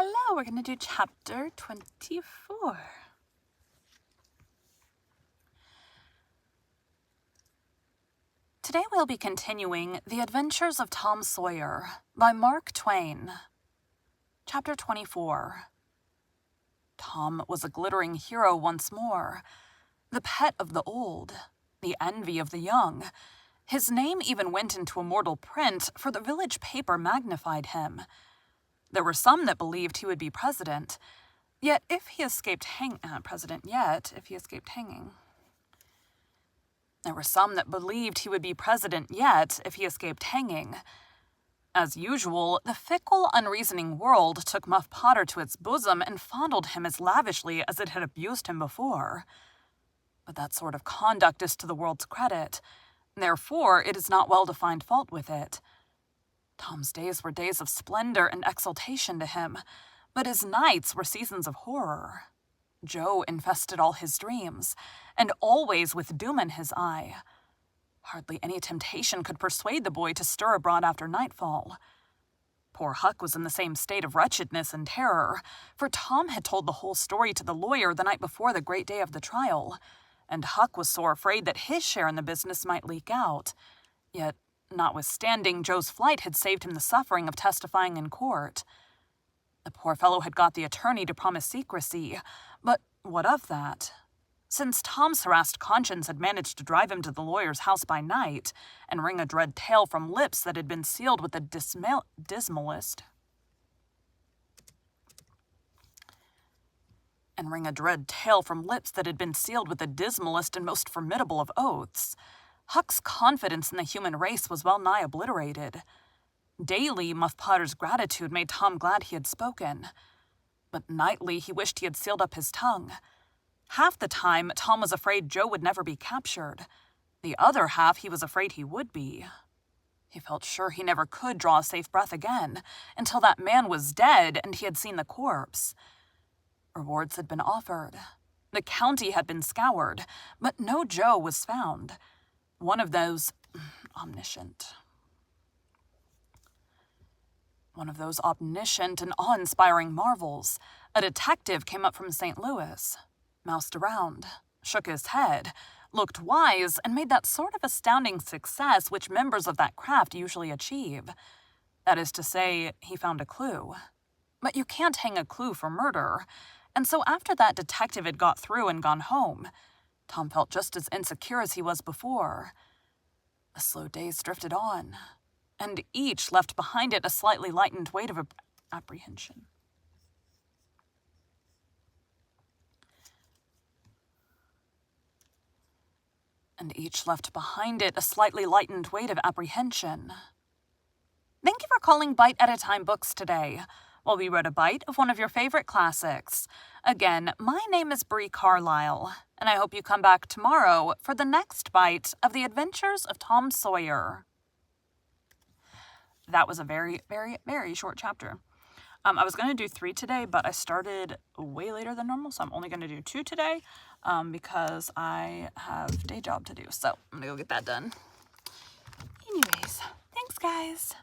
Hello, we're going to do chapter 24. Today we'll be continuing The Adventures of Tom Sawyer by Mark Twain. Chapter 24. Tom was a glittering hero once more, the pet of the old, the envy of the young. His name even went into immortal print, for the village paper magnified him. There were some that believed he would be president, yet if he escaped hanging. There were some that believed he would be president yet if he escaped hanging. As usual, the fickle, unreasoning world took Muff Potter to its bosom and fondled him as lavishly as it had abused him before. But that sort of conduct is to the world's credit. Therefore, it is not well to find fault with it. Tom's days were days of splendor and exultation to him, but his nights were seasons of horror. Joe infested all his dreams, and always with doom in his eye. Hardly any temptation could persuade the boy to stir abroad after nightfall. Poor Huck was in the same state of wretchedness and terror, for Tom had told the whole story to the lawyer the night before the great day of the trial, and Huck was sore afraid that his share in the business might leak out. Yet, notwithstanding, Joe's flight had saved him the suffering of testifying in court. The poor fellow had got the attorney to promise secrecy, but what of that? Since Tom's harassed conscience had managed to drive him to the lawyer's house by night and wring a dread tale from lips that had been sealed with the dismalest and most formidable of oaths, Huck's confidence in the human race was well nigh obliterated. Daily, Muff Potter's gratitude made Tom glad he had spoken, but nightly he wished he had sealed up his tongue. Half the time, Tom was afraid Joe would never be captured. The other half he was afraid he would be. He felt sure he never could draw a safe breath again, until that man was dead and he had seen the corpse. Rewards had been offered. The county had been scoured, but no Joe was found. One of those omniscient and awe-inspiring marvels, a detective came up from St. Louis, moused around, shook his head, looked wise, and made that sort of astounding success which members of that craft usually achieve. That is to say, he found a clue. But you can't hang a clue for murder, and so after that detective had got through and gone home, Tom felt just as insecure as he was before. The slow days drifted on, and each left behind it a slightly lightened weight of apprehension. Thank you for calling Bite at a Time Books today, while we read a bite of one of your favorite classics. Again, my name is Bree Carlile, and I hope you come back tomorrow for the next bite of The Adventures of Tom Sawyer. That was a very, very, very short chapter. I was going to do 3 today, but I started way later than normal, so I'm only going to do 2 today because I have day job to do. So I'm going to go get that done. Anyways, thanks, guys.